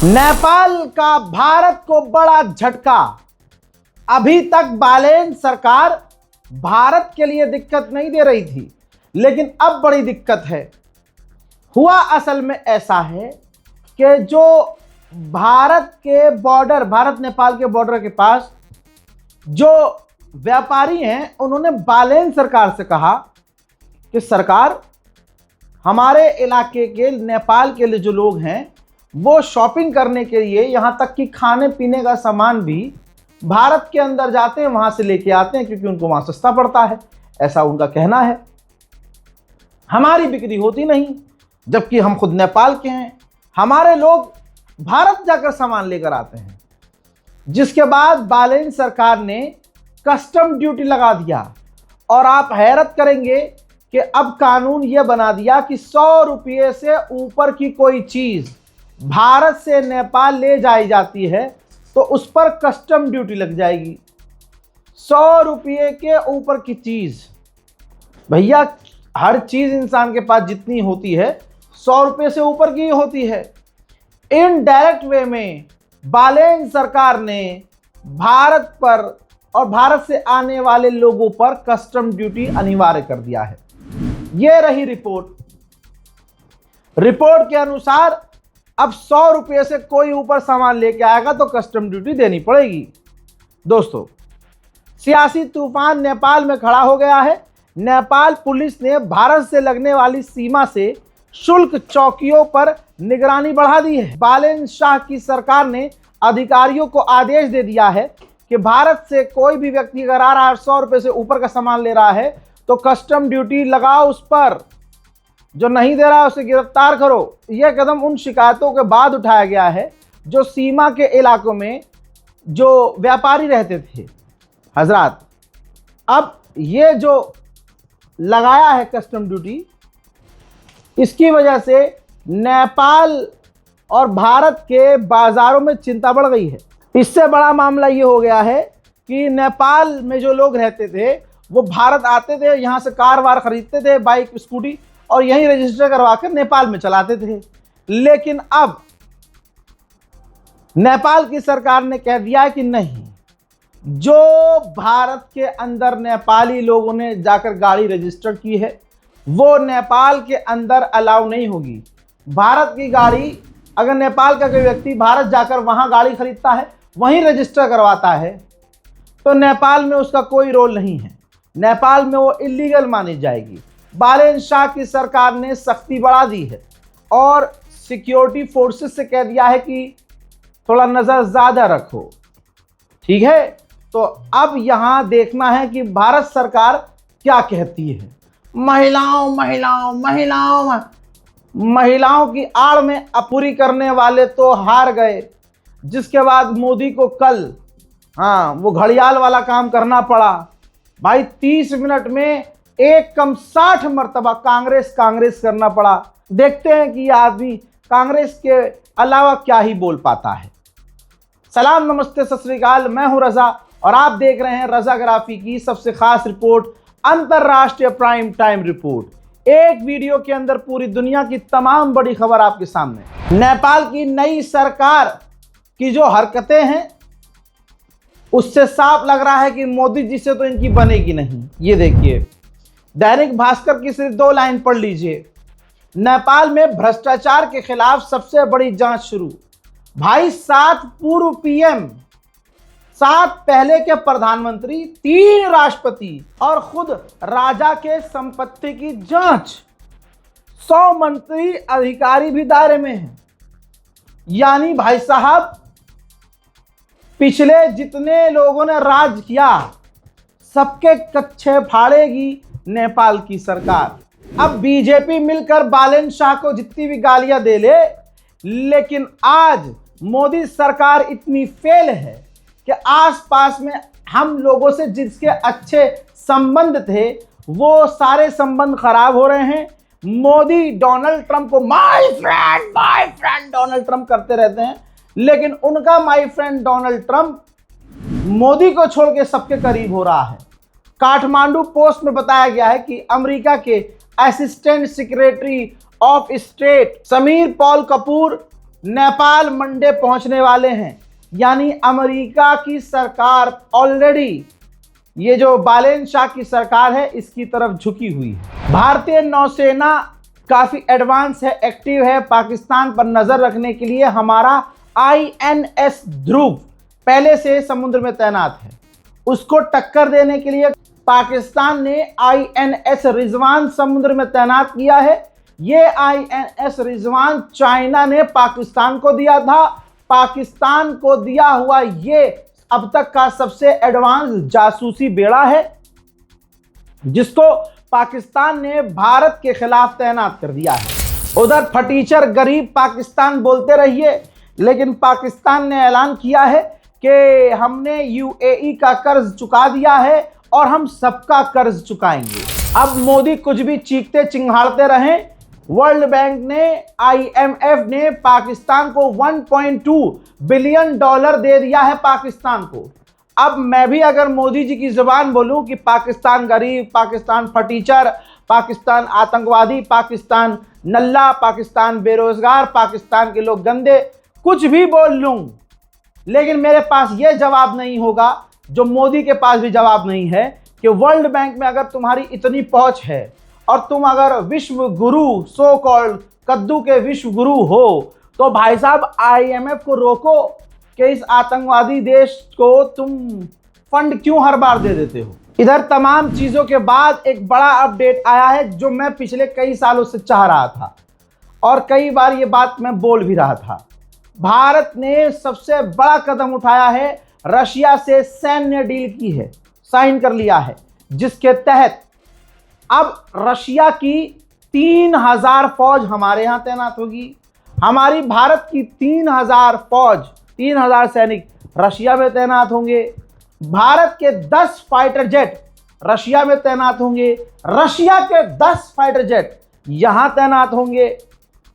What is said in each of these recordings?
नेपाल का भारत को बड़ा झटका। अभी तक बालेन सरकार भारत के लिए दिक्कत नहीं दे रही थी, लेकिन अब बड़ी दिक्कत है। हुआ असल में ऐसा है कि जो भारत के बॉर्डर, भारत नेपाल के बॉर्डर के पास जो व्यापारी हैं, उन्होंने बालेन सरकार से कहा कि सरकार, हमारे इलाके के नेपाल के लिए जो लोग हैं वो शॉपिंग करने के लिए, यहाँ तक कि खाने पीने का सामान भी भारत के अंदर जाते हैं, वहाँ से लेके आते हैं क्योंकि उनको वहाँ सस्ता पड़ता है, ऐसा उनका कहना है। हमारी बिक्री होती नहीं, जबकि हम खुद नेपाल के हैं। हमारे लोग भारत जाकर सामान लेकर आते हैं। जिसके बाद बालेन सरकार ने कस्टम ड्यूटी लगा दिया और आप हैरत करेंगे कि अब कानून यह बना दिया कि 100 रुपये से ऊपर की कोई चीज़ भारत से नेपाल ले जाई जाती है तो उस पर कस्टम ड्यूटी लग जाएगी। 100 रुपये के ऊपर की चीज़, भैया हर चीज़ इंसान के पास जितनी होती है 100 रुपये से ऊपर की होती है। इनडायरेक्ट वे में बालेन सरकार ने भारत पर और भारत से आने वाले लोगों पर कस्टम ड्यूटी अनिवार्य कर दिया है। ये रही रिपोर्ट के अनुसार अब 100 रुपये से कोई ऊपर सामान लेके आएगा तो कस्टम ड्यूटी देनी पड़ेगी। दोस्तों, सियासी तूफान नेपाल में खड़ा हो गया है। नेपाल पुलिस ने भारत से लगने वाली सीमा से शुल्क चौकियों पर निगरानी बढ़ा दी है। बालेन शाह की सरकार ने अधिकारियों को आदेश दे दिया है कि भारत से कोई भी व्यक्ति अगर आ रहा है 100 रुपये से ऊपर का सामान ले रहा है तो कस्टम ड्यूटी लगाओ उस पर, जो नहीं दे रहा है उसे गिरफ्तार करो। यह कदम उन शिकायतों के बाद उठाया गया है जो सीमा के इलाकों में जो व्यापारी रहते थे। हजरात, अब ये जो लगाया है कस्टम ड्यूटी, इसकी वजह से नेपाल और भारत के बाज़ारों में चिंता बढ़ गई है। इससे बड़ा मामला ये हो गया है कि नेपाल में जो लोग रहते थे वो भारत आते थे, यहाँ से कार वार खरीदते थे, बाइक स्कूटी, और यहीं रजिस्टर करवा कर नेपाल में चलाते थे। लेकिन अब नेपाल की सरकार ने कह दिया है कि नहीं, जो भारत के अंदर नेपाली लोगों ने जाकर गाड़ी रजिस्टर की है वो नेपाल के अंदर अलाउ नहीं होगी। भारत की गाड़ी, अगर नेपाल का कोई व्यक्ति भारत जाकर वहां गाड़ी खरीदता है, वहीं रजिस्टर करवाता है, तो नेपाल में उसका कोई रोल नहीं है, नेपाल में वो इलीगल मानी जाएगी। बालेन शाह की सरकार ने सख्ती बढ़ा दी है और सिक्योरिटी फोर्सेस से कह दिया है कि थोड़ा नज़र ज़्यादा रखो। ठीक है, तो अब यहाँ देखना है कि भारत सरकार क्या कहती है। महिलाओं की आड़ में अपूरी करने वाले तो हार गए, जिसके बाद मोदी को कल वो घड़ियाल वाला काम करना पड़ा। भाई 30 मिनट में एक कम 60 मरतबा कांग्रेस करना पड़ा। देखते हैं कि यह आदमी कांग्रेस के अलावा क्या ही बोल पाता है। सलाम, नमस्ते, सत श्री अकाल। मैं हूं रजा और आप देख रहे हैं रजाग्राफी की सबसे खास रिपोर्ट, अंतरराष्ट्रीय प्राइम टाइम रिपोर्ट। एक वीडियो के अंदर पूरी दुनिया की तमाम बड़ी खबर आपके सामने। नेपाल की नई सरकार की जो हरकतें हैं उससे साफ लग रहा है कि मोदी जी से तो इनकी बनेगी नहीं। ये देखिए, दैनिक भास्कर की सिर्फ 2 लाइन पढ़ लीजिए। नेपाल में भ्रष्टाचार के खिलाफ सबसे बड़ी जांच शुरू। भाई 7 पूर्व पीएम, 7 पहले के प्रधानमंत्री, 3 राष्ट्रपति और खुद राजा के संपत्ति की जांच। 100 मंत्री अधिकारी भी दायरे में हैं। यानी भाई साहब, पिछले जितने लोगों ने राज किया सबके कच्छे फाड़ेगी नेपाल की सरकार। अब बीजेपी मिलकर बालेन शाह को जितनी भी गालियां दे ले, लेकिन आज मोदी सरकार इतनी फेल है कि आसपास में हम लोगों से जिसके अच्छे संबंध थे वो सारे संबंध खराब हो रहे हैं। मोदी डोनाल्ड ट्रंप को माय फ्रेंड डोनाल्ड ट्रंप करते रहते हैं, लेकिन उनका my friend Donald Trump Modi को छोड़ के सबके करीब हो रहा है। काठमांडू पोस्ट में बताया गया है कि अमेरिका के assistant secretary of state Sameer Paul Kapoor Nepal Monday पहुंचने वाले हैं। यानी अमेरिका की सरकार ऑलरेडी, ये जो बालेन शाह की सरकार है, इसकी तरफ झुकी हुई है। भारतीय नौसेना काफी एडवांस है, एक्टिव है। पाकिस्तान पर नजर रखने के लिए हमारा INS ध्रुव पहले से समुद्र में तैनात है। उसको टक्कर देने के लिए पाकिस्तान ने INS रिजवान समुद्र में तैनात किया है। ये INS रिजवान चाइना ने पाकिस्तान को दिया था। पाकिस्तान को दिया हुआ ये अब तक का सबसे एडवांस जासूसी बेड़ा है, जिसको पाकिस्तान ने भारत के खिलाफ तैनात कर दिया है। उधर फटीचर गरीब पाकिस्तान बोलते रहिए, लेकिन पाकिस्तान ने ऐलान किया है कि हमने UAE का कर्ज चुका दिया है और हम सबका कर्ज चुकाएंगे। अब मोदी कुछ भी चीखते चिंघाड़ते रहें, वर्ल्ड बैंक ने, IMF ने पाकिस्तान को $1.2 बिलियन दे दिया है पाकिस्तान को। अब मैं भी अगर मोदी जी की जुबान बोलूं कि पाकिस्तान गरीब, पाकिस्तान फटीचर, पाकिस्तान आतंकवादी, पाकिस्तान नल्ला, पाकिस्तान बेरोजगार, पाकिस्तान के लोग गंदे, कुछ भी बोल लूं, लेकिन मेरे पास यह जवाब नहीं होगा जो मोदी के पास भी जवाब नहीं है कि वर्ल्ड बैंक में अगर तुम्हारी इतनी पहुंच है और तुम अगर विश्व गुरु, सो कॉल्ड कद्दू के विश्व गुरु हो, तो भाई साहब IMF को रोको कि इस आतंकवादी देश को तुम फंड क्यों हर बार दे देते हो। इधर तमाम चीजों के बाद एक बड़ा अपडेट आया है जो मैं पिछले कई सालों से चाह रहा था और कई बार ये बात मैं बोल भी रहा था। भारत ने सबसे बड़ा कदम उठाया है, रशिया से सैन्य डील की है, साइन कर लिया है, जिसके तहत अब रशिया की 3000 फौज हमारे यहां तैनात होगी। हमारी भारत की 3000 फौज, 3000 सैनिक रशिया में तैनात होंगे। भारत के 10 फाइटर जेट रशिया में तैनात होंगे। रशिया के 10 फाइटर जेट यहां तैनात होंगे।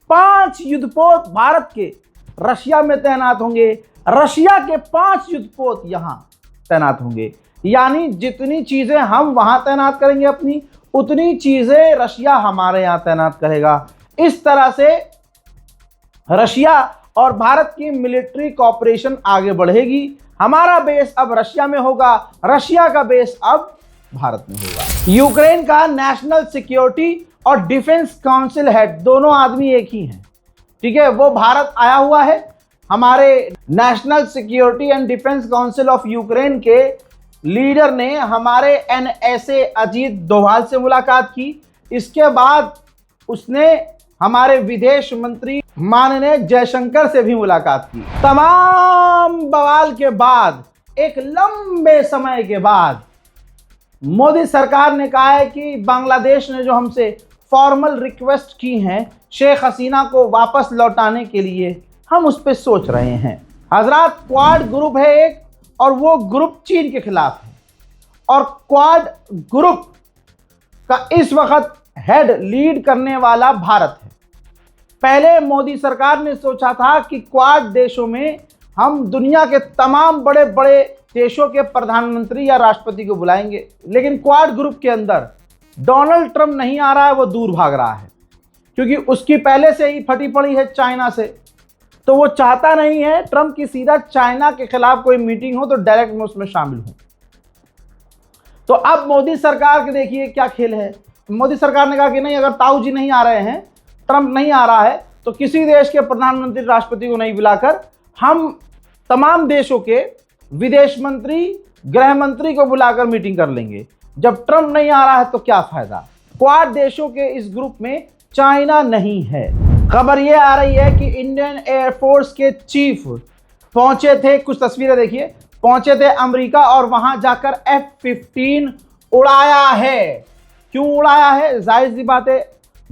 5 युद्धपोत भारत के रशिया में तैनात होंगे। रशिया के 5 युद्धपोत यहां तैनात होंगे। यानी जितनी चीजें हम वहां तैनात करेंगे अपनी, उतनी चीजें रशिया हमारे यहां तैनात करेगा। इस तरह से रशिया और भारत की मिलिट्री कॉपरेशन आगे बढ़ेगी। हमारा बेस अब रशिया में होगा, रशिया का बेस अब भारत में होगा। यूक्रेन का नेशनल सिक्योरिटी और डिफेंस काउंसिल हेड, दोनों आदमी एक ही हैं, ठीक है। वो भारत आया हुआ है। हमारे national security and defence council of Ukraine के लीडर ने हमारे NSA अजीत डोभाल से मुलाकात की। इसके बाद उसने हमारे विदेश मंत्री माननीय जयशंकर से भी मुलाकात की। तमाम बवाल के बाद, एक लंबे समय के बाद, मोदी सरकार ने कहा है कि बांग्लादेश ने जो हमसे फॉर्मल रिक्वेस्ट की हैं शेख हसीना को वापस लौटाने के लिए, हम उस पर सोच रहे हैं। हजरात, क्वाड ग्रुप है एक, और वो ग्रुप चीन के खिलाफ है, और क्वाड ग्रुप का इस वक्त हेड लीड करने वाला भारत है। पहले मोदी सरकार ने सोचा था कि क्वाड देशों में हम दुनिया के तमाम बड़े बड़े देशों के प्रधानमंत्री या राष्ट्रपति को बुलाएंगे, लेकिन क्वाड ग्रुप के अंदर डोनाल्ड ट्रंप नहीं आ रहा है, वो दूर भाग रहा है, क्योंकि उसकी पहले से ही फटी पड़ी है चाइना से। तो वो चाहता नहीं है ट्रंप की सीधा चाइना के खिलाफ कोई मीटिंग हो तो डायरेक्ट मैं उसमें शामिल हूं। तो अब मोदी सरकार के देखिए क्या खेल है। मोदी सरकार ने कहा कि नहीं, अगर ताऊ जी नहीं आ रहे हैं, ट्रंप नहीं आ रहा है, तो किसी देश के प्रधानमंत्री राष्ट्रपति को नहीं बुलाकर हम तमाम देशों के विदेश मंत्री, गृह मंत्री को बुलाकर मीटिंग कर लेंगे। जब ट्रंप नहीं आ रहा है तो क्या फायदा। क्वाड देशों के इस ग्रुप में चाइना नहीं है। खबर ये आ रही है कि इंडियन एयरफोर्स के चीफ पहुंचे थे, कुछ तस्वीरें देखिए, पहुंचे थे अमेरिका और वहां जाकर F-15 उड़ाया है। क्यों उड़ाया है, जाहिर सी बात है,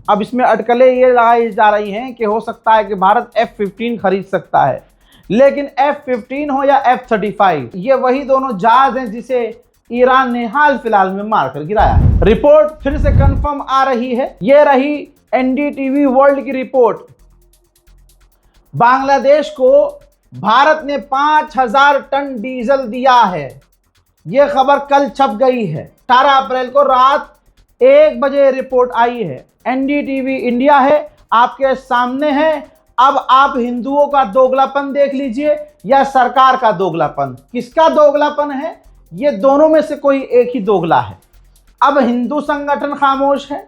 अब इसमें अटकलें ये लगाई जा रही हैं कि हो सकता है कि भारत F-15 खरीद सकता है, लेकिन F-15 हो या F-35, ये वही दोनों जहाज हैं जिसे ईरान ने हाल फिलहाल में मारकर गिराया है। रिपोर्ट फिर से कंफर्म आ रही है, ये रही NDTV वर्ल्ड की रिपोर्ट। बांग्लादेश को भारत ने 5000 टन डीजल दिया है। यह खबर कल छप गई है। 18 अप्रैल को रात 1 बजे रिपोर्ट आई है। NDTV इंडिया है, आपके सामने है, अब आप हिंदुओं का दोगलापन देख लीजिए या सरकार का दोगलापन। किसका दोगलापन है? ये दोनों में से कोई एक ही दोगला है। अब हिंदू संगठन खामोश है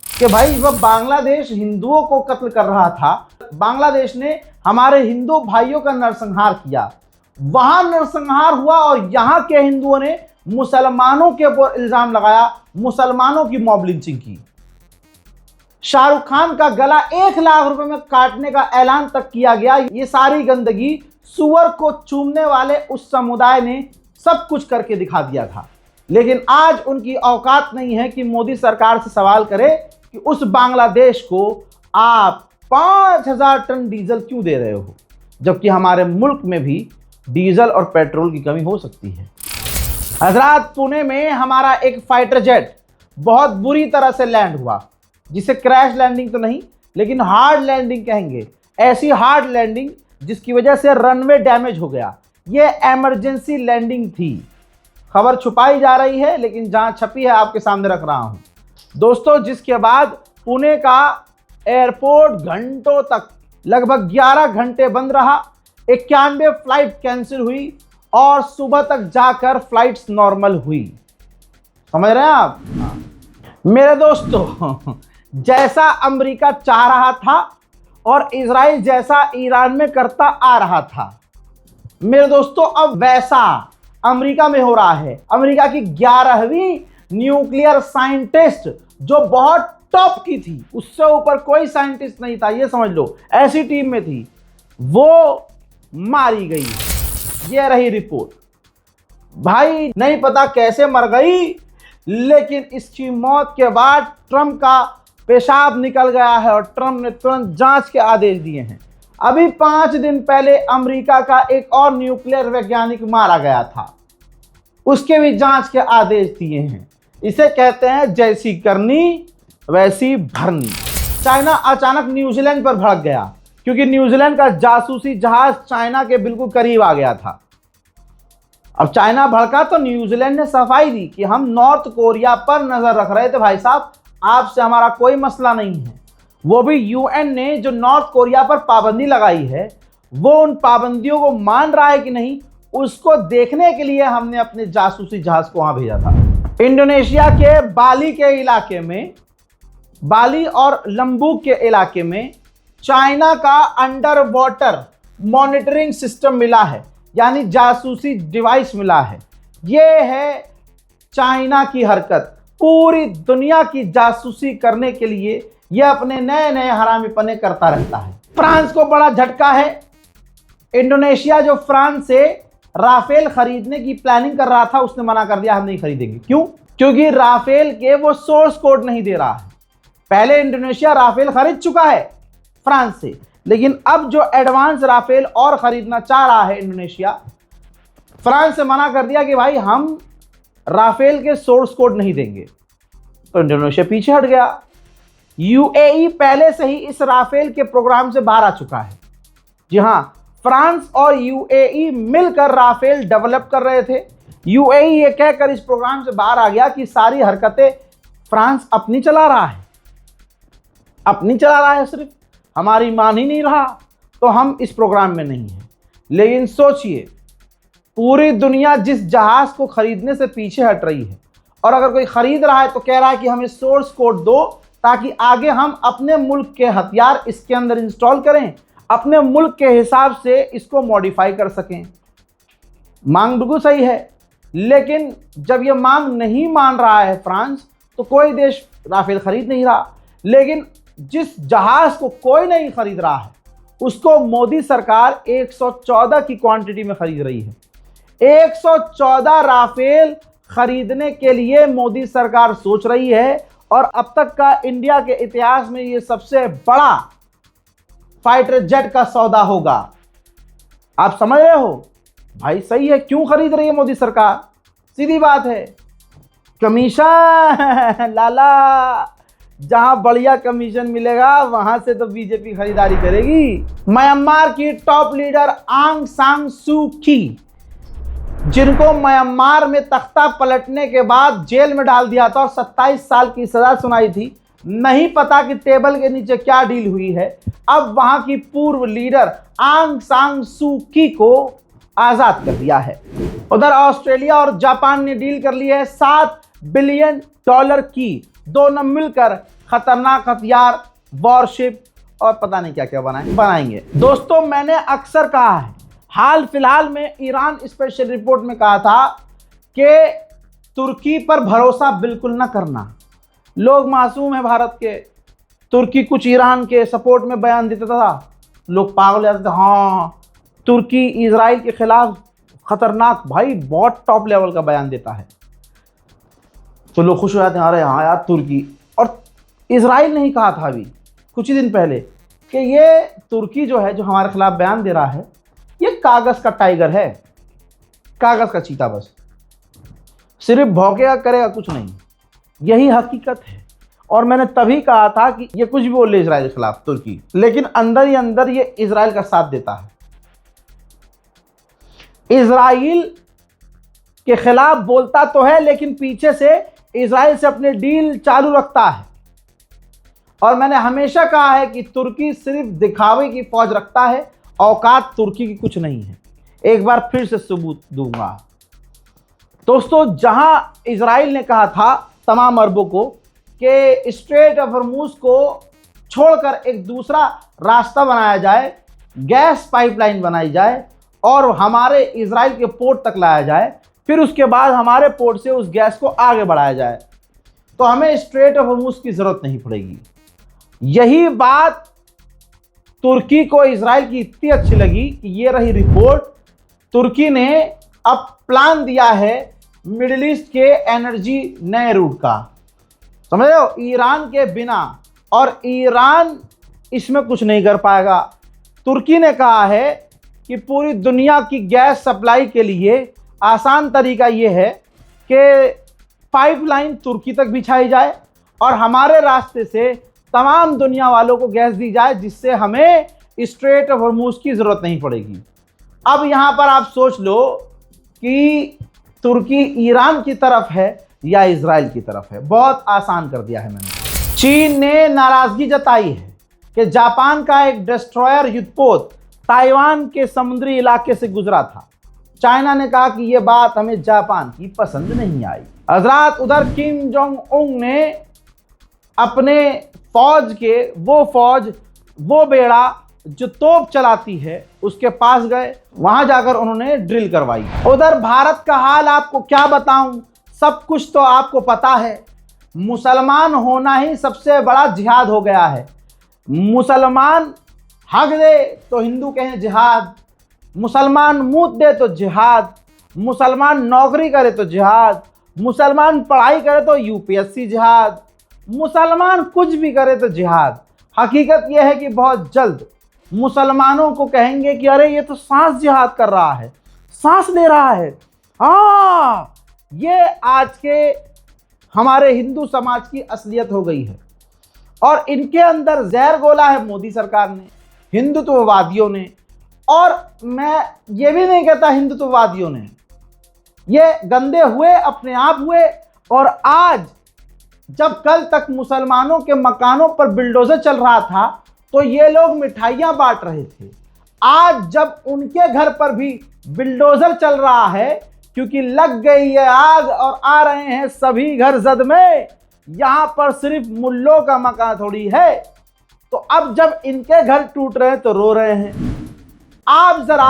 कि भाई वह बांग्लादेश हिंदुओं को कत्ल कर रहा था, बांग्लादेश ने हमारे हिंदू भाइयों का नरसंहार किया, वहां नरसंहार हुआ और यहां के हिंदुओं ने मुसलमानों के ऊपर इल्जाम लगाया, मुसलमानों की मॉब लिंचिंग की। शाहरुख खान का गला 1 लाख रुपए में काटने का ऐलान तक किया गया। ये सारी गंदगी सुअर को चूमने वाले उस समुदाय ने सब कुछ करके दिखा दिया था। लेकिन आज उनकी औकात नहीं है कि मोदी सरकार से सवाल करे कि उस बांग्लादेश को आप 5000 टन डीजल क्यों दे रहे हो, जबकि हमारे मुल्क में भी डीजल और पेट्रोल की कमी हो सकती है। हजरात, पुणे में हमारा एक फाइटर जेट बहुत बुरी तरह से लैंड हुआ, जिसे क्रैश लैंडिंग तो नहीं लेकिन हार्ड लैंडिंग कहेंगे। ऐसी हार्ड लैंडिंग जिसकी वजह से रनवे डैमेज हो गया। यह इमरजेंसी लैंडिंग थी। खबर छुपाई जा रही है लेकिन जहां छपी है आपके सामने रख रहा हूं दोस्तों, जिसके बाद पुणे का एयरपोर्ट घंटों तक, लगभग 11 घंटे बंद रहा। 91 फ्लाइट कैंसिल हुई और सुबह तक जाकर फ्लाइट्स नॉर्मल हुई। समझ रहे हैं आप? मेरे दोस्तों, जैसा अमेरिका चाह रहा था और इजराइल जैसा ईरान में करता आ रहा था, मेरे दोस्तों अब वैसा अमेरिका में हो रहा है। अमेरिका की 11वीं न्यूक्लियर साइंटिस्ट जो बहुत टॉप की थी, उससे ऊपर कोई साइंटिस्ट नहीं था, ये समझ लो, ऐसी टीम में थी, वो मारी गई। ये रही रिपोर्ट। भाई नहीं पता कैसे मर गई, लेकिन इसकी मौत के बाद ट्रंप का पेशाब निकल गया है और ट्रंप ने तुरंत जांच के आदेश दिए हैं। अभी 5 दिन पहले अमेरिका का एक और न्यूक्लियर वैज्ञानिक मारा गया था, उसके भी जांच के आदेश दिए हैं। इसे कहते हैं जैसी करनी वैसी भरनी। चाइना अचानक न्यूजीलैंड पर भड़क गया क्योंकि न्यूजीलैंड का जासूसी जहाज चाइना के बिल्कुल करीब आ गया था। अब चाइना भड़का तो न्यूजीलैंड ने सफाई दी कि हम नॉर्थ कोरिया पर नजर रख रहे थे, भाई साहब आपसे हमारा कोई मसला नहीं है। वो भी यूएन ने जो नॉर्थ कोरिया पर पाबंदी लगाई है, वो उन पाबंदियों को मान रहा है कि नहीं, उसको देखने के लिए हमने अपने जासूसी जहाज को वहां भेजा था। इंडोनेशिया के बाली के इलाके में, बाली और लंबुक के इलाके में चाइना का अंडर वाटर मॉनिटरिंग सिस्टम मिला है, यानी जासूसी डिवाइस मिला है। यह है चाइना की हरकत। पूरी दुनिया की जासूसी करने के लिए यह अपने नए नए हरामीपने करता रहता है। फ्रांस को बड़ा झटका है। इंडोनेशिया जो फ्रांस से राफेल खरीदने की प्लानिंग कर रहा था, उसने मना कर दिया, हम नहीं खरीदेंगे। क्यों? क्योंकि राफेल के वो सोर्स कोड नहीं दे रहा है। पहले इंडोनेशिया राफेल खरीद चुका है फ्रांस से, लेकिन अब जो एडवांस राफेल और खरीदना चाह रहा है इंडोनेशिया, फ्रांस से मना कर दिया कि भाई हम राफेल के सोर्स कोड नहीं देंगे, तो इंडोनेशिया पीछे हट गया। यूएई पहले से ही इस राफेल के प्रोग्राम से बाहर आ चुका है। जी हां, फ्रांस और यूएई मिलकर राफेल डेवलप कर रहे थे। यूएई ये कहकर इस प्रोग्राम से बाहर आ गया कि सारी हरकतें फ्रांस अपनी चला रहा है, अपनी चला रहा है, सिर्फ हमारी मान ही नहीं रहा, तो हम इस प्रोग्राम में नहीं हैं। लेकिन सोचिए, पूरी दुनिया जिस जहाज को खरीदने से पीछे हट रही है, और अगर कोई खरीद रहा है तो कह रहा है कि हमें सोर्स कोड दो ताकि आगे हम अपने मुल्क के हथियार इसके अंदर इंस्टॉल करें, अपने मुल्क के हिसाब से इसको मॉडिफाई कर सकें। मांग बिल्कुल सही है, लेकिन जब ये मांग नहीं मान रहा है फ्रांस, तो कोई देश राफेल खरीद नहीं रहा। लेकिन जिस जहाज को कोई नहीं खरीद रहा है, उसको मोदी सरकार 114 की क्वांटिटी में खरीद रही है। 114 राफेल खरीदने के लिए मोदी सरकार सोच रही है, और अब तक का इंडिया के इतिहास में यह सबसे बड़ा फाइटर जेट का सौदा होगा। आप समझ रहे हो? भाई सही है, क्यों खरीद रही है मोदी सरकार? सीधी बात है, कमीशन लाला, जहां बढ़िया कमीशन मिलेगा वहां से तो बीजेपी खरीदारी करेगी। म्यांमार की टॉप लीडर आंग सान सू की, जिनको म्यांमार में तख्ता पलटने के बाद जेल में डाल दिया था और 27 साल की सजा सुनाई थी, नहीं पता कि टेबल के नीचे क्या डील हुई है, अब वहां की पूर्व लीडर आंग सान सू की को आजाद कर दिया है। उधर ऑस्ट्रेलिया और जापान ने डील कर ली है $7 बिलियन की, दोनों मिलकर खतरनाक हथियार, वॉरशिप और पता नहीं क्या क्या बनाएंगे। दोस्तों, मैंने अक्सर कहा है, हाल फिलहाल में ईरान स्पेशल रिपोर्ट में कहा था कि तुर्की पर भरोसा बिल्कुल न करना, लोग मासूम है भारत के। तुर्की कुछ ईरान के सपोर्ट में बयान देता था, लोग पागल हो जाते थे, हाँ तुर्की इजराइल के खिलाफ खतरनाक, भाई बहुत टॉप लेवल का बयान देता है, तो लोग खुश हो जाते हैं, अरे हाँ यार तुर्की। और इजराइल ने ही कहा था अभी कुछ ही दिन पहले कि ये तुर्की जो है, जो हमारे खिलाफ बयान दे रहा है, ये कागज का टाइगर है, कागज का चीता, बस सिर्फ भौंकेगा, करेगा कुछ नहीं। यही हकीकत है। और मैंने तभी कहा था कि ये कुछ भी बोल रहे इजराइल के खिलाफ तुर्की, लेकिन अंदर ही अंदर ये इजराइल का साथ देता है, इजराइल के खिलाफ बोलता तो है, लेकिन पीछे से इजराइल से अपने डील चालू रखता है। और मैंने हमेशा कहा है कि तुर्की सिर्फ दिखावे की फौज रखता है, औकात तुर्की की कुछ नहीं है। एक बार फिर से सबूत दूंगा दोस्तों, जहां इजराइल ने कहा था तमाम अरबों को कि स्ट्रेट ऑफ हॉर्मुज को छोड़कर एक दूसरा रास्ता बनाया जाए, गैस पाइपलाइन बनाई जाए और हमारे इजराइल के पोर्ट तक लाया जाए, फिर उसके बाद हमारे पोर्ट से उस गैस को आगे बढ़ाया जाए, तो हमें स्ट्रेट ऑफ हॉर्मुज की ज़रूरत नहीं पड़ेगी। यही बात तुर्की को इजराइल की इतनी अच्छी लगी कि ये रही रिपोर्ट। तुर्की ने अब प्लान दिया है मिडिल ईस्ट के एनर्जी नए रूट का, समझ रहे हो, ईरान के बिना, और ईरान इसमें कुछ नहीं कर पाएगा। तुर्की ने कहा है कि पूरी दुनिया की गैस सप्लाई के लिए आसान तरीका ये है कि पाइपलाइन तुर्की तक बिछाई जाए और हमारे रास्ते से तमाम दुनिया वालों को गैस दी जाए, जिससे हमें स्ट्रेट ऑफ हॉर्मुज की ज़रूरत नहीं पड़ेगी। अब यहाँ पर आप सोच लो कि तुर्की ईरान की तरफ है या इजराइल की तरफ है, बहुत आसान कर दिया है मैंने। चीन ने नाराज़गी जताई है कि जापान का एक डिस्ट्रॉयर युद्धपोत ताइवान के समुद्री इलाके से गुजरा था। चाइना ने कहा कि यह बात हमें जापान की पसंद नहीं आई। हजरात, उधर किम जोंग उंग ने अपने फौज के वो बेड़ा जो तोप चलाती है उसके पास गए, वहां जाकर उन्होंने ड्रिल करवाई। उधर भारत का हाल आपको क्या बताऊं, सब कुछ तो आपको पता है। मुसलमान होना ही सबसे बड़ा जिहाद हो गया है। मुसलमान हक दे तो हिंदू कहें जिहाद, मुसलमान मूत दे तो जिहाद, मुसलमान नौकरी करे तो जिहाद, मुसलमान पढ़ाई करे तो यूपीएससी जिहाद, मुसलमान कुछ भी करे तो जिहाद। हकीकत यह है कि बहुत जल्द मुसलमानों को कहेंगे कि अरे ये तो सांस जिहाद कर रहा है, सांस ले रहा है। हाँ, ये आज के हमारे हिंदू समाज की असलियत हो गई है और इनके अंदर जहर घोला है मोदी सरकार ने, हिंदुत्ववादियों ने। और मैं ये भी नहीं कहता हिंदुत्ववादियों ने, ये गंदे हुए, अपने आप हुए। और आज जब कल तक मुसलमानों के मकानों पर बिल्डोजर चल रहा था तो ये लोग मिठाइयाँ बांट रहे थे। आज जब उनके घर पर भी बिल्डोजर चल रहा है क्योंकि लग गई है आग और आ रहे हैं सभी घर जद में, यहाँ पर सिर्फ मुल्लों का मकान थोड़ी है। तो अब जब इनके घर टूट रहे हैं तो रो रहे हैं। आप जरा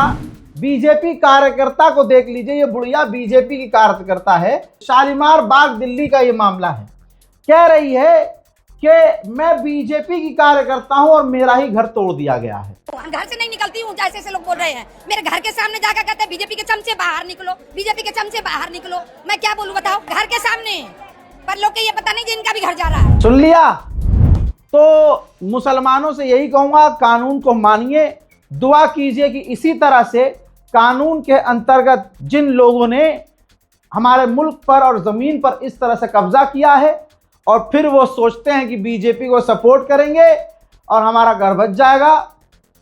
बीजेपी कार्यकर्ता को देख लीजिए, ये बुढ़िया बीजेपी की कार्यकर्ता है, शालीमार बाग दिल्ली का ये मामला है। कह रही है कि मैं बीजेपी की कार्यकर्ता हूं और मेरा ही घर तोड़ दिया गया है। घर से नहीं निकलती हूँ, जैसे ऐसे लोग बोल रहे हैं। मेरे घर के सामने जाकर कहते हैं बीजेपी के चमचे बाहर निकलो, बीजेपी के चमचे बाहर निकलो। मैं क्या बोलूं बताओ, घर के सामने, पर लोग को ये पता नहीं कि इनका भी घर जा रहा है। सुन लिया? तो मुसलमानों से यही कहूंगा, कानून को मानिए, दुआ कीजिए कि इसी तरह से कानून के अंतर्गत जिन लोगों ने हमारे मुल्क पर और ज़मीन पर इस तरह से कब्जा किया है और फिर वो सोचते हैं कि बीजेपी को सपोर्ट करेंगे और हमारा घर बच जाएगा,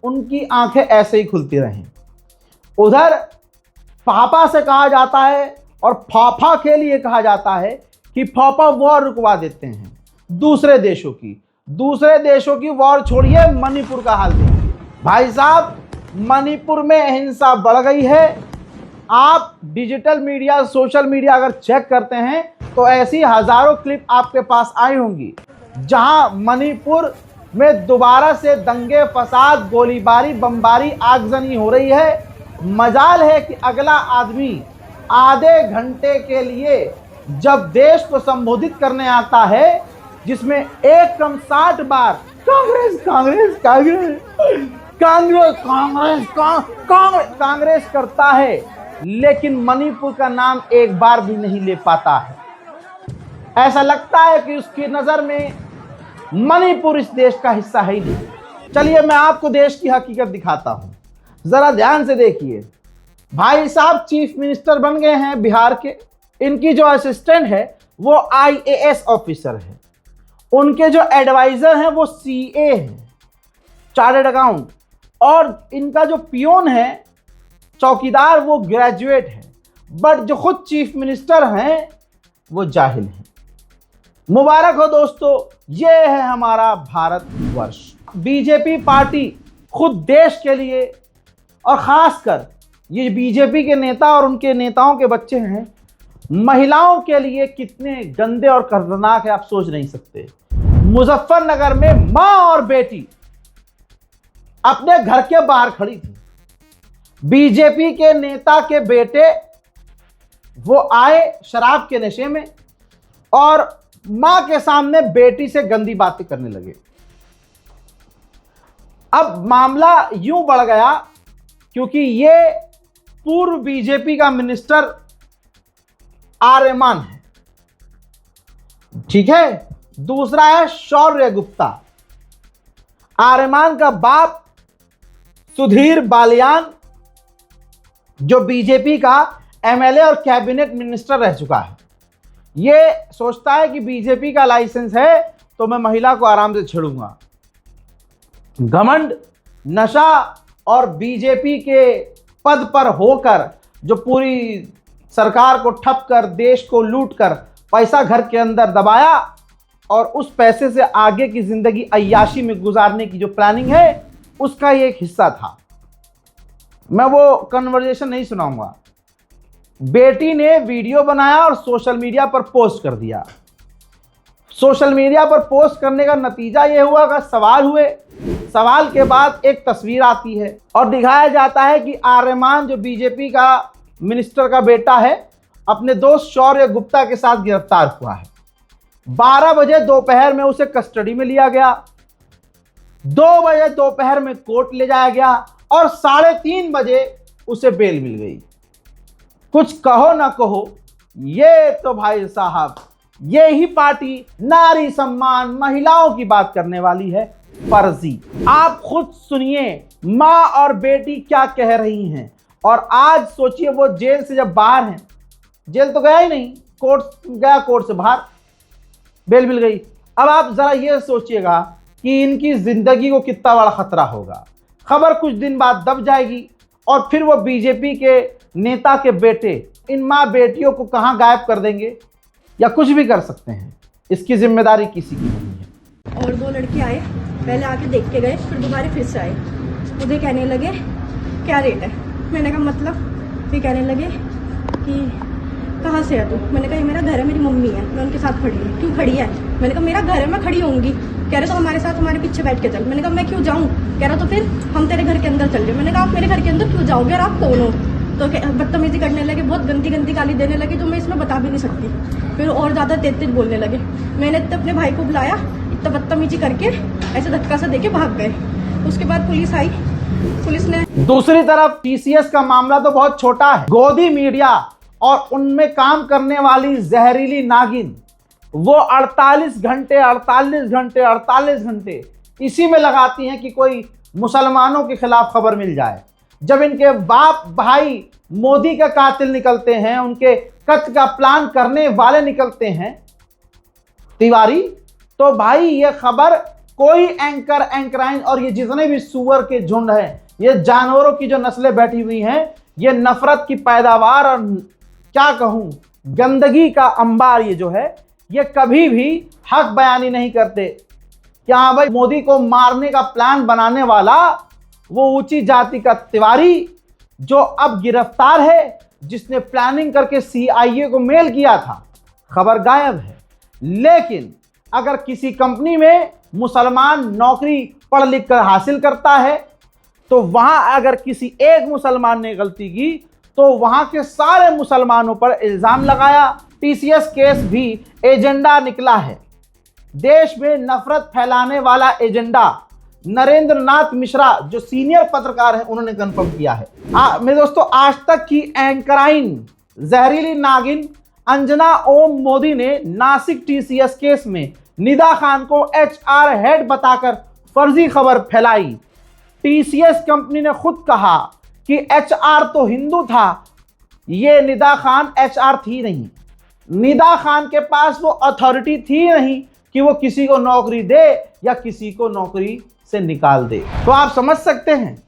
उनकी आंखें ऐसे ही खुलती रहें। उधर पापा से कहा जाता है और फाफा के लिए कहा जाता है कि फाफा वॉर रुकवा देते हैं दूसरे देशों की। दूसरे देशों की वॉर छोड़िए, मणिपुर का हाल देखिए भाई साहब। मणिपुर में हिंसा बढ़ गई है। आप डिजिटल मीडिया, सोशल मीडिया अगर चेक करते हैं तो ऐसी हजारों क्लिप आपके पास आई होंगी जहां मणिपुर में दोबारा से दंगे फसाद, गोलीबारी, बमबारी, आगजनी हो रही है। मजाल है कि अगला आदमी आधे घंटे के लिए जब देश को संबोधित करने आता है, जिसमें एक कम 60 बार कांग्रेस कांग्रेस कांग्रेस कांग्रेस कांग्रेस कांग्रेस कांग्रेस करता है, लेकिन मणिपुर का नाम एक बार भी नहीं ले पाता है। ऐसा लगता है कि उसकी नजर में मणिपुर इस देश का हिस्सा है ही नहीं। चलिए मैं आपको देश की हकीकत दिखाता हूं, जरा ध्यान से देखिए। भाई साहब चीफ मिनिस्टर बन गए हैं बिहार के। इनकी जो असिस्टेंट है वो IAS ऑफिसर है। उनके जो एडवाइजर हैं वो CA हैं, चार्टर्ड अकाउंट। और इनका जो पियोन है, चौकीदार, वो ग्रेजुएट है। बट जो खुद चीफ मिनिस्टर हैं वो जाहिल हैं। मुबारक हो दोस्तों, ये है हमारा भारत वर्ष। बीजेपी पार्टी खुद देश के लिए, और खासकर ये बीजेपी के नेता और उनके नेताओं के बच्चे हैं, महिलाओं के लिए कितने गंदे और खतरनाक है आप सोच नहीं सकते। मुजफ्फरनगर में मां और बेटी अपने घर के बाहर खड़ी थी। बीजेपी के नेता के बेटे वो आए शराब के नशे में और मां के सामने बेटी से गंदी बातें करने लगे। अब मामला यूं बढ़ गया क्योंकि ये पूर्व बीजेपी का मिनिस्टर आर्यमान है, ठीक है। दूसरा है शौर्य गुप्ता। आर्यमान का बाप सुधीर बालियान जो बीजेपी का MLA और कैबिनेट मिनिस्टर रह चुका है, ये सोचता है कि बीजेपी का लाइसेंस है तो मैं महिला को आराम से छेड़ूंगा। घमंड, नशा और बीजेपी के पद पर होकर जो पूरी सरकार को ठप कर, देश को लूट कर पैसा घर के अंदर दबाया और उस पैसे से आगे की जिंदगी अय्याशी में गुजारने की जो प्लानिंग है उसका ये एक हिस्सा था। मैं वो कन्वर्सेशन नहीं सुनाऊंगा। बेटी ने वीडियो बनाया और सोशल मीडिया पर पोस्ट कर दिया। सोशल मीडिया पर पोस्ट करने का नतीजा ये हुआ कि सवाल हुए। सवाल के बाद एक तस्वीर आती है और दिखाया जाता है कि आर्यमान जो बीजेपी का मिनिस्टर का बेटा है अपने दोस्त शौर्य गुप्ता के साथ गिरफ्तार हुआ है। 12 बजे दोपहर में उसे कस्टडी में लिया गया। 2 बजे दोपहर में कोर्ट ले जाया गया और 3:30 बजे उसे बेल मिल गई। कुछ कहो ना कहो, ये तो भाई साहब ये ही पार्टी नारी सम्मान, महिलाओं की बात करने वाली है। फर्जी। आप खुद सुनिए माँ और बेटी क्या कह रही हैं। और आज सोचिए वो जेल से जब बाहर हैं, जेल तो गया ही नहीं, कोर्ट गया, कोर्ट से बाहर बेल मिल गई। अब आप जरा ये सोचिएगा कि इनकी जिंदगी को कितना बड़ा खतरा होगा। खबर कुछ दिन बाद दब जाएगी और फिर वो बीजेपी के नेता के बेटे इन माँ बेटियों को कहाँ गायब कर देंगे या कुछ भी कर सकते हैं। इसकी जिम्मेदारी किसी की नहीं है। और 2 लड़के आए, पहले आके देख के गए, फिर दोबारा फिर से आए। मुझे कहने लगे क्या रेट है। मैंने कहा मतलब। फिर कहने लगे कि कहाँ से है तू। मैंने कहा ये मेरा घर है, मेरी मम्मी है, मैं उनके साथ खड़ी हूँ। क्यों खड़ी है? मैंने कहा मेरा घर है, मैं खड़ी होंगी। कह रहे तो हमारे साथ हमारे पीछे बैठ के चल। मैंने कहा मैं क्यों जाऊँ? कह रहा तो फिर हम तेरे घर के अंदर चल रहे। मैंने कहा आप मेरे घर के अंदर क्यों जाओगे और आप कौन हो? तो बदतमीजी करने लगे, बहुत गंदी गंदी गाली देने लगे जो मैं इसमें बता भी नहीं सकती। फिर और ज़्यादा तेज बोलने लगे। मैंने अपने भाई को बुलाया, इतना बदतमीजी करके ऐसे धक्का सा देके भाग गए। उसके बाद पुलिस आई, पुलिस ने। दूसरी तरफ TCS का मामला तो बहुत छोटा है। गोदी मीडिया और उनमें काम करने वाली जहरीली नागिन वो 48 घंटे इसी में लगाती हैं कि कोई मुसलमानों के खिलाफ खबर मिल जाए। जब इनके बाप भाई मोदी का कातिल निकलते हैं, उनके कत्ल का प्लान करने वाले निकलते हैं तिवारी, तो भाई ये खबर कोई एंकराइन और ये जितने भी सुअर के झुंड हैं, ये जानवरों की जो नस्लें बैठी हुई हैं, ये नफरत की पैदावार और क्या कहूँ गंदगी का अंबार ये जो है, ये कभी भी हक बयानी नहीं करते। कि हाँ भाई, मोदी को मारने का प्लान बनाने वाला वो ऊंची जाति का तिवारी जो अब गिरफ्तार है, जिसने प्लानिंग करके CIA को मेल किया था, खबर गायब है। लेकिन अगर किसी कंपनी में मुसलमान नौकरी पढ़ लिख कर हासिल करता है तो वहां अगर किसी एक मुसलमान ने गलती की तो वहां के सारे मुसलमानों पर इल्जाम लगाया। TCS केस भी एजेंडा निकला है, देश में नफरत फैलाने वाला एजेंडा। नरेंद्र नाथ मिश्रा जो सीनियर पत्रकार हैं उन्होंने कंफर्म किया है। मेरे दोस्तों, आज तक की एंकराइन जहरीली नागिन अंजना ओम मोदी ने नासिक TCS केस में निदा खान को HR हेड बताकर फर्जी खबर फैलाई। TCS कंपनी ने खुद कहा कि HR तो हिंदू था, ये निदा खान HR थी नहीं। निदा खान के पास वो अथॉरिटी थी नहीं कि वो किसी को नौकरी दे या किसी को नौकरी से निकाल दे। तो आप समझ सकते हैं,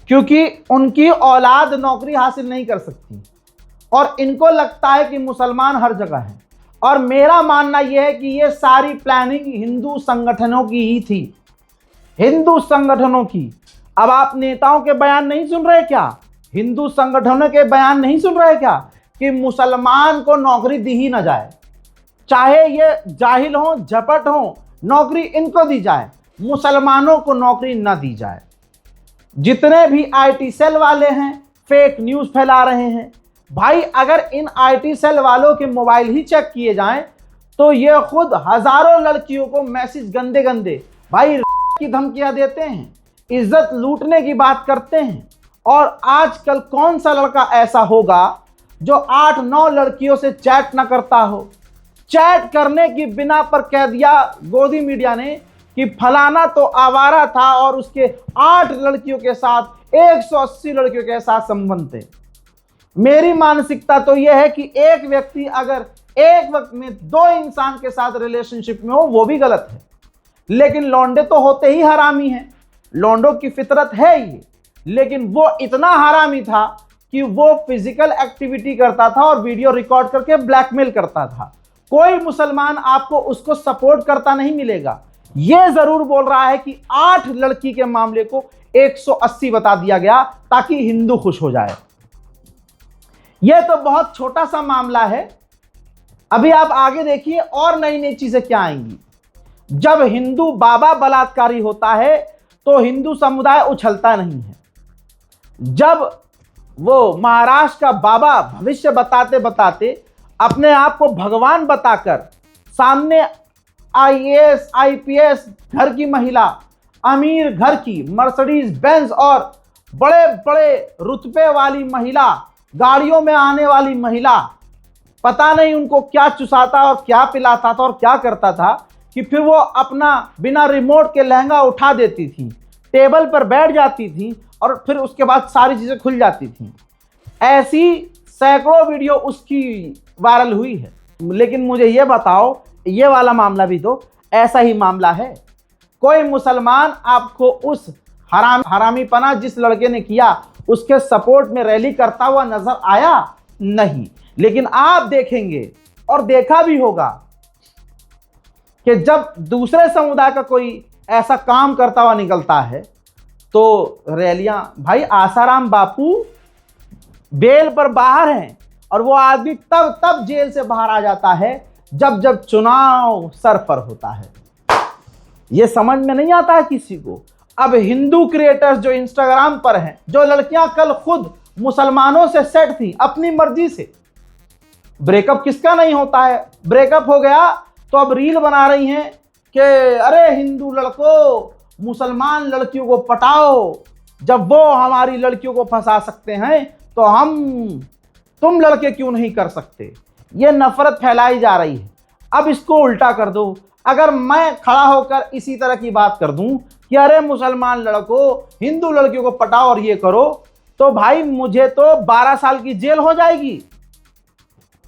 क्योंकि उनकी औलाद नौकरी हासिल नहीं कर सकती और इनको लगता है कि मुसलमान हर जगह हैं। और मेरा मानना यह है कि ये सारी प्लानिंग हिंदू संगठनों की ही थी, हिंदू संगठनों की। अब आप नेताओं के बयान नहीं सुन रहे क्या? हिंदू संगठनों के बयान नहीं सुन रहे क्या कि मुसलमान को नौकरी दी ही ना जाए, चाहे ये जाहिल हो, झपट हो, नौकरी इनको दी जाए, मुसलमानों को नौकरी ना दी जाए। जितने भी IT सेल वाले हैं फेक न्यूज़ फैला रहे हैं, भाई अगर इन IT सेल वालों के मोबाइल ही चेक किए जाएं तो ये खुद हजारों लड़कियों को मैसेज गंदे गंदे भाई की धमकियां देते हैं, इज्जत लूटने की बात करते हैं। और आजकल कौन सा लड़का ऐसा होगा जो 8-9 लड़कियों से चैट ना करता हो? चैट करने की बिना पर कह दिया गोदी मीडिया ने कि फलाना तो आवारा था और उसके 8 लड़कियों के साथ 180 लड़कियों के साथ संबंध थे। मेरी मानसिकता तो यह है कि एक व्यक्ति अगर एक वक्त में 2 इंसान के साथ रिलेशनशिप में हो वो भी गलत है, लेकिन लौंडे तो होते ही हरामी हैं, लौंडों की फितरत है ये। लेकिन वो इतना हरामी था कि वो फिजिकल एक्टिविटी करता था और वीडियो रिकॉर्ड करके ब्लैकमेल करता था। कोई मुसलमान आपको उसको सपोर्ट करता नहीं मिलेगा। ये जरूर बोल रहा है कि 8 लड़की के मामले को 180 बता दिया गया ताकि हिंदू खुश हो जाए। यह तो बहुत छोटा सा मामला है, अभी आप आगे देखिए और नई नई चीजें क्या आएंगी। जब हिंदू बाबा बलात्कारी होता है तो हिंदू समुदाय उछलता नहीं है। जब वो महाराष्ट्र का बाबा भविष्य बताते बताते अपने आप को भगवान बताकर सामने IAS IPS घर की महिला, अमीर घर की, मर्सिडीज बेंज और बड़े बड़े रुतबे वाली महिला, गाड़ियों में आने वाली महिला, पता नहीं उनको क्या चुसाता और क्या पिलाता था और क्या करता था कि फिर वो अपना बिना रिमोट के लहंगा उठा देती थी, टेबल पर बैठ जाती थी और फिर उसके बाद सारी चीज़ें खुल जाती थी। ऐसी सैकड़ों वीडियो उसकी वायरल हुई है। लेकिन मुझे ये बताओ, ये वाला मामला भी तो ऐसा ही मामला है। कोई मुसलमान आपको उस हरामीपना जिस लड़के ने किया उसके सपोर्ट में रैली करता हुआ नजर आया? नहीं। लेकिन आप देखेंगे और देखा भी होगा कि जब दूसरे समुदाय का कोई ऐसा काम करता हुआ निकलता है तो रैलियां, भाई आसाराम बापू बेल पर बाहर हैं और वो आदमी तब जेल से बाहर आ जाता है जब चुनाव सर पर होता है। ये समझ में नहीं आता है किसी को। अब हिंदू क्रिएटर्स जो इंस्टाग्राम पर हैं, जो लड़कियां कल खुद मुसलमानों से सेट थी अपनी मर्जी से, ब्रेकअप किसका नहीं होता है, ब्रेकअप हो गया तो अब रील बना रही हैं कि अरे हिंदू लड़कों मुसलमान लड़कियों को पटाओ, जब वो हमारी लड़कियों को फंसा सकते हैं तो तुम लड़के क्यों नहीं कर सकते। ये नफरत फैलाई जा रही है। अब इसको उल्टा कर दो, अगर मैं खड़ा होकर इसी तरह की बात कर दूं कि अरे मुसलमान लड़कों हिंदू लड़कियों को पटाओ और ये करो, तो भाई मुझे तो 12 साल की जेल हो जाएगी,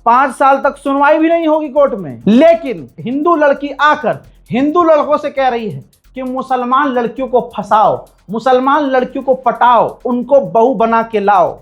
5 साल तक सुनवाई भी नहीं होगी कोर्ट में। लेकिन हिंदू लड़की आकर हिंदू लड़कों से कह रही है कि मुसलमान लड़कियों को फंसाओ, मुसलमान लड़कियों को पटाओ, उनको बहू बना के लाओ।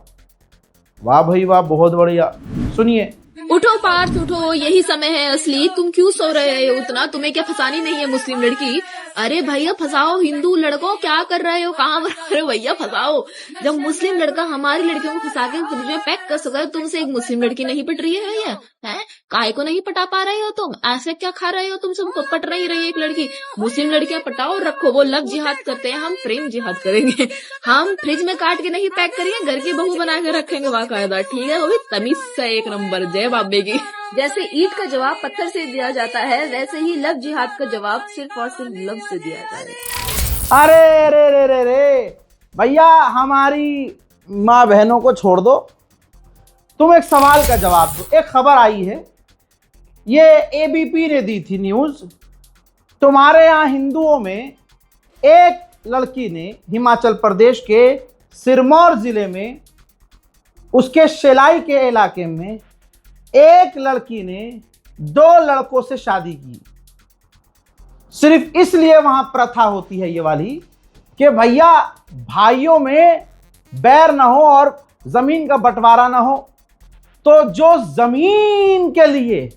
वाह भाई वाह, बहुत बढ़िया। सुनिए। उठ उठो पार्थ उठो, यही समय है असली। तुम क्यों सो रहे हो उतना? तुम्हें क्या फंसानी नहीं है मुस्लिम लड़की? अरे भैया फंसाओ हिंदू लड़कों, क्या कर रहे हो, कहाँ मर रहे हो भैया, फंसाओ। जब मुस्लिम लड़का हमारी लड़कियों को फंसा के फ्रिज में पैक कर सका, तुमसे एक मुस्लिम लड़की नहीं पट रही है भैया? है काहे को नहीं पटा पा रहे हो तुम? ऐसे क्या खा रहे हो तुम? सबको पट नहीं रही एक लड़की। मुस्लिम लड़कियां पटाओ रखो, वो लव जिहाद करते हैं, हम प्रेम जिहाद करेंगे। हम फ्रिज में काट के नहीं पैक करेंगे, घर की बहू बना के रखेंगे बाकायदा, ठीक है? वो भी तमीज से एक नंबर। जय बाबे की। जैसे ईंट का जवाब पत्थर से दिया जाता है, वैसे ही लव जिहाद का जवाब सिर्फ और सिर्फ लव से दिया जाए। अरे रे रे रे रे भैया, हमारी माँ बहनों को छोड़ दो, तुम एक सवाल का जवाब दो। एक खबर आई है, ये एबीपी ने दी थी न्यूज़। तुम्हारे यहाँ हिंदुओं में एक लड़की ने हिमाचल प्रदेश के सिरमौर जिले में, उसके शेलाई के इलाके में एक लड़की ने 2 लड़कों से शादी की। सिर्फ इसलिए वहां प्रथा होती है ये वाली कि भैया भाइयों में बैर ना हो और जमीन का बंटवारा ना हो। तो जो जमीन के लिए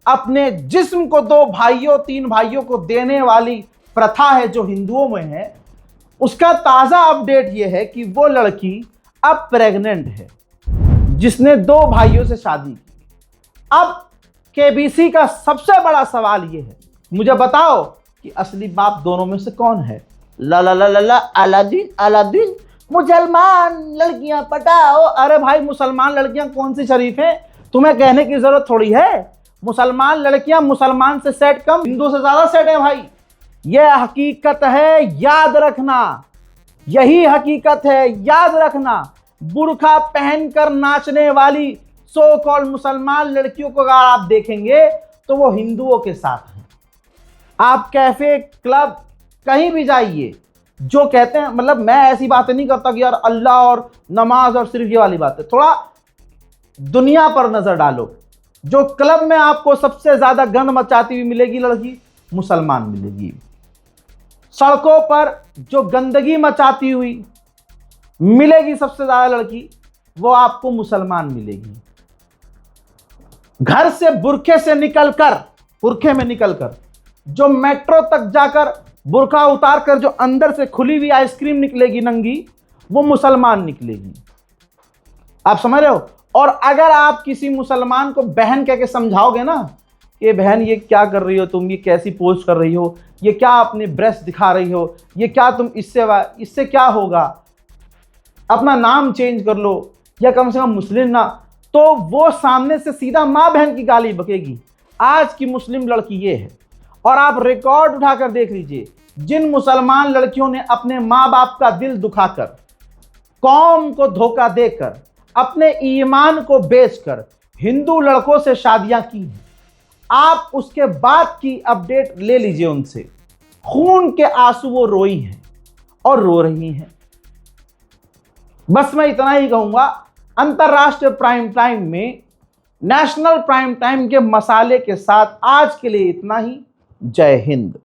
अपने जिस्म को 2 भाइयों 3 भाइयों को देने वाली प्रथा है जो हिंदुओं में है, उसका ताजा अपडेट यह है कि वो लड़की अब प्रेग्नेंट है, जिसने 2 भाइयों से शादी की। अब केबीसी का सबसे बड़ा सवाल यह है, मुझे बताओ कि असली बाप दोनों में से कौन है? ला ला ला ला ला अलादीन अलादीन, मुसलमान लड़कियां पटाओ। अरे भाई, मुसलमान लड़कियां कौन सी शरीफ हैं? तुम्हें कहने की जरूरत थोड़ी है। मुसलमान लड़कियां मुसलमान से सेट कम, हिंदू से ज्यादा सेट है भाई। यह हकीकत है, याद रखना। यही हकीकत है, याद रखना। बुर्का पहनकर नाचने वाली सो कॉल मुसलमान लड़कियों को अगर आप देखेंगे तो वो हिंदुओं के साथ हैं। आप कैफे क्लब कहीं भी जाइए, जो कहते हैं, मतलब मैं ऐसी बातें नहीं करता कि यार अल्लाह और नमाज और सिर्फ ये वाली बातें, थोड़ा दुनिया पर नजर डालो। जो क्लब में आपको सबसे ज्यादा गंद मचाती हुई मिलेगी लड़की, मुसलमान मिलेगी। सड़कों पर जो गंदगी मचाती हुई मिलेगी सबसे ज्यादा लड़की, वो आपको मुसलमान मिलेगी। घर से बुरखे में निकलकर जो मेट्रो तक जाकर बुरखा उतार कर जो अंदर से खुली हुई आइसक्रीम निकलेगी नंगी, वो मुसलमान निकलेगी। आप समझ रहे हो? और अगर आप किसी मुसलमान को बहन कह के समझाओगे ना कि बहन ये क्या कर रही हो तुम, ये कैसी पोस्ट कर रही हो, ये क्या अपने ब्रेस्ट दिखा रही हो, ये क्या तुम इससे क्या होगा, अपना नाम चेंज कर लो या कम से कम मुस्लिम ना, तो वो सामने से सीधा माँ बहन की गाली बकेगी। आज की मुस्लिम लड़की ये है। और आप रिकॉर्ड उठाकर देख लीजिए, जिन मुसलमान लड़कियों ने अपने माँ बाप का दिल दुखाकर, कौम को धोखा देकर, अपने ईमान को बेचकर हिंदू लड़कों से शादियां की हैं, आप उसके बाद की अपडेट ले लीजिए उनसे। खून के आंसू वो रोई हैं और रो रही हैं। बस मैं इतना ही कहूंगा, अंतरराष्ट्रीय प्राइम टाइम में नेशनल प्राइम टाइम के मसाले के साथ आज के लिए इतना ही। जय हिंद।